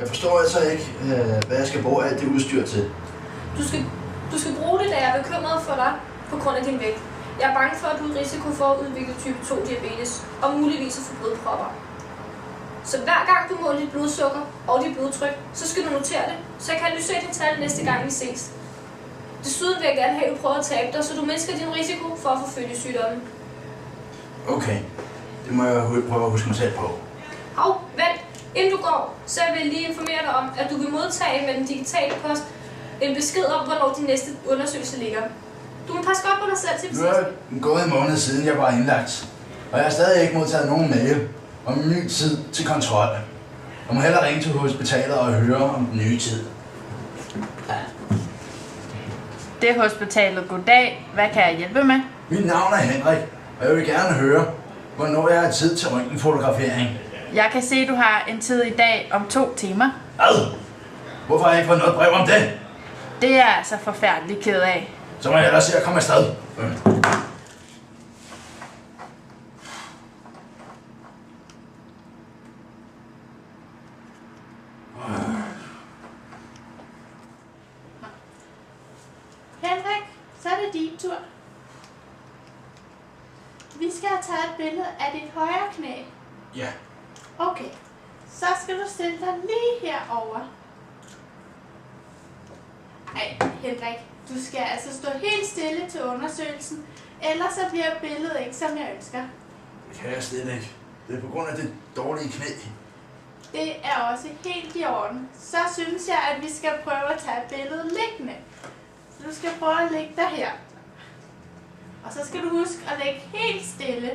Jeg forstår altså ikke, hvad jeg skal bruge alt det udstyr til. Du skal bruge det, da jeg er bekymret for dig på grund af din vægt. Jeg er bange for, at du er i risiko for at udvikle type 2 diabetes og muligvis at få blodpropper. Så hver gang du måler dit blodsukker og dit blodtryk, så skal du notere det, så jeg kan analysere dine tal næste gang vi ses. Desuden vil jeg gerne have, at du prøver at tabe dig, så du mindsker din risiko for at få følgesygdomme. Okay, det må jeg prøve at huske mig selv på. Hov, vent. Inden du går, så vil jeg lige informere dig om, at du vil modtage med den digitale post en besked om, hvornår din næste undersøgelse ligger. Du må passe godt på dig selv til Nu er det gået en måned siden, jeg var indlagt. Og jeg har stadig ikke modtaget nogen mail om en ny tid til kontrol. Jeg må hellere ringe til hospitalet og høre om den nye tid. Det er hospitalet. Goddag. Hvad kan jeg hjælpe med? Mit navn er Henrik, og jeg vil gerne høre, hvornår jeg har tid til røntgenfotografering. Jeg kan se, at du har en tid i dag om 2 timer. Ad! Hvorfor har jeg ikke fået noget brev om det? Det er jeg altså forfærdeligt ked af. Så må jeg ellers se at komme afsted. Henrik, så er det din tur. Vi skal have taget et billede af dit højre knæ. Ja. Okay, så skal du stille dig lige herover. Ej, Henrik, du skal altså stå helt stille til undersøgelsen, ellers så bliver billedet ikke, som jeg ønsker. Det kan jeg slet ikke. Det er på grund af det dårlige knæ. Det er også helt i orden. Så synes jeg, at vi skal prøve at tage billedet liggende. Så du skal prøve at lægge dig her. Og så skal du huske at lægge helt stille.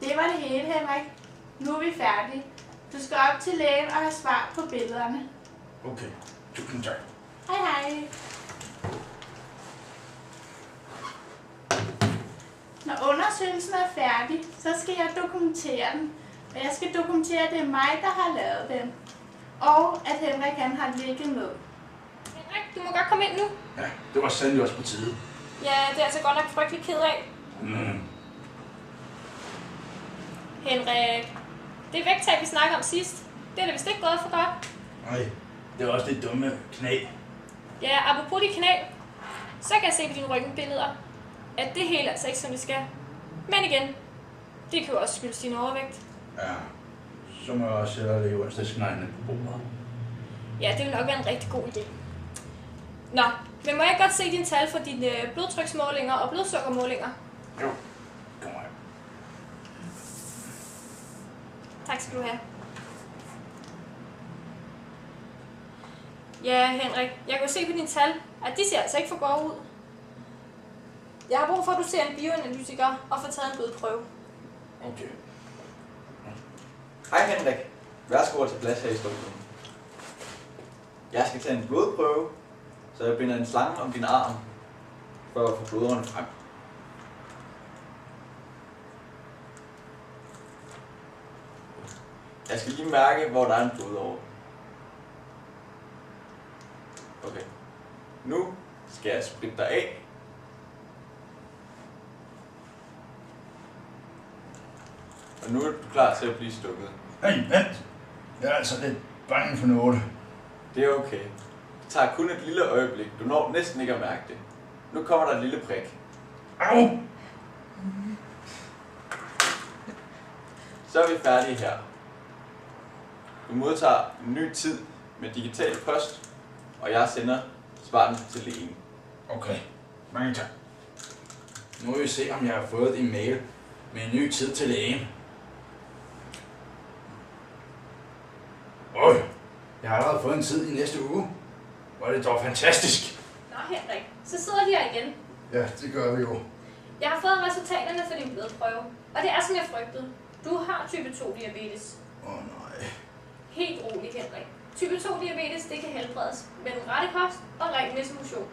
Det var det hele, Henrik. Nu er vi færdige. Du skal op til lægen og have svar på billederne. Okay, tusind tak. Hej hej. Når undersøgelsen er færdig, så skal jeg dokumentere den. Og jeg skal dokumentere, at det er mig, der har lavet den. Og at Henrik han har ligget med. Henrik, du må godt komme ind nu. Ja, det var sandelig også på tide. Ja, det er altså godt nok frygtelig ked af. Henrik, det er vægttab, vi snakkede om sidst. Det er da vist ikke gået for godt. Nej, det er også det dumme knæ. Ja, apropos de knæ, så kan jeg se på dine røntgenbilleder, at det hele altså ikke som det skal. Men igen, det kan jo også skyldes din overvægt. Ja, så må jeg også hellere lægge onsdagsknejene på bordet. Ja, det vil nok være en rigtig god idé. Nå, men må jeg godt se dine tal for dine blodtryksmålinger og blodsukkermålinger? Jo, kom her. Tak skal du have. Ja, Henrik, jeg kan jo se på dine tal, at de ser altså ikke for gode ud. Jeg har brug for, at du ser en bioanalytiker og får taget en blodprøve. Okay. Hej Henrik. Værsgo til plads her i stunden. Jeg skal tage en blodprøve, så jeg binder en slange om din arm, for at få blodårene frem. Jeg skal lige mærke, hvor der er en blodåre. Okay. Nu skal jeg spritte dig af. Og nu er du klar til at blive stukket. Hey, vent! Jeg er altså lidt bange for noget. Det er okay. Det tager kun et lille øjeblik. Du når næsten ikke at mærke det. Nu kommer der et lille prik. Au! Så er vi færdige her. Du modtager en ny tid med digital post, og jeg sender svarene til lægen. Okay, mange tak. Nu må vi se, om jeg har fået en mail med en ny tid til lægen. Jeg har allerede fået en tid i næste uge. Hvor er det dog fantastisk. Nå Henrik, så sidder vi her igen. Ja, det gør vi jo. Jeg har fået resultaterne for din blodprøve, og det er som jeg frygtede. Du har type 2 diabetes. Nej. Helt roligt, Henrik. Type 2 diabetes, det kan helbredes med den rette kost og regelmæssig motion.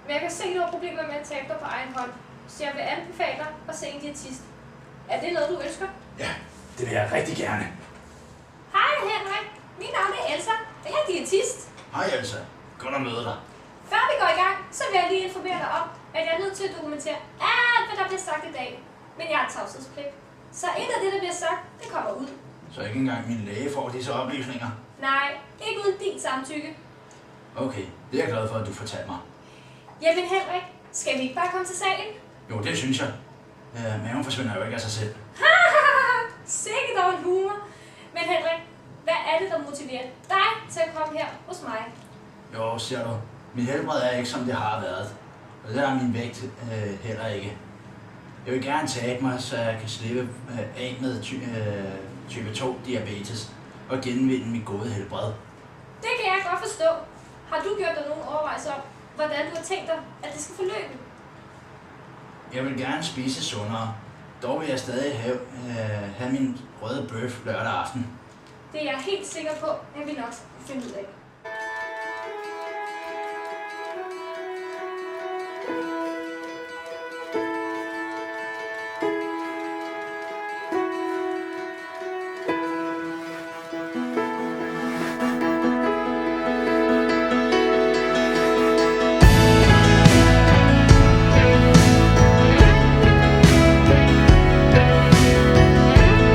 Men jeg kan se, at du har problemer med at tabe dig på egen hånd, så jeg vil anbefale dig at se en diætist. Er det noget, du ønsker? Ja, det vil jeg rigtig gerne. Hej Henrik, mit navn er Elsa, og jeg er diætist. Hej Elsa, godt at møde dig. Før vi går i gang, så vil jeg lige informere dig om, at jeg er nødt til at dokumentere alt, hvad der bliver sagt i dag. Men jeg har tavshedspligt. Så et af det, der bliver sagt, det kommer ud. Så ikke engang min læge får disse oplysninger? Nej, ikke uden din samtykke. Okay, det er jeg glad for, at du fortalte mig. Jamen Henrik, skal vi ikke bare komme til sagen? Jo, det synes jeg. Maven forsvinder jo ikke af sig selv. Sikke dog en humor. Men Henrik, hvad er det, der motiverer dig til at komme her hos mig? Jo, ser du. Mit helbred er ikke, som det har været. Og det er min vægt heller ikke. Jeg vil gerne tabe mig, så jeg kan slippe af med type 2 diabetes og genvinde mit gode helbred. Det kan jeg godt forstå. Har du gjort dig nogle overvejelser om, hvordan du har tænkt dig, at det skal forløbe? Jeg vil gerne spise sundere. Dog vil jeg stadig have min røde bøf lørdag aften. Det er jeg helt sikker på, at vi nok skal finde ud af.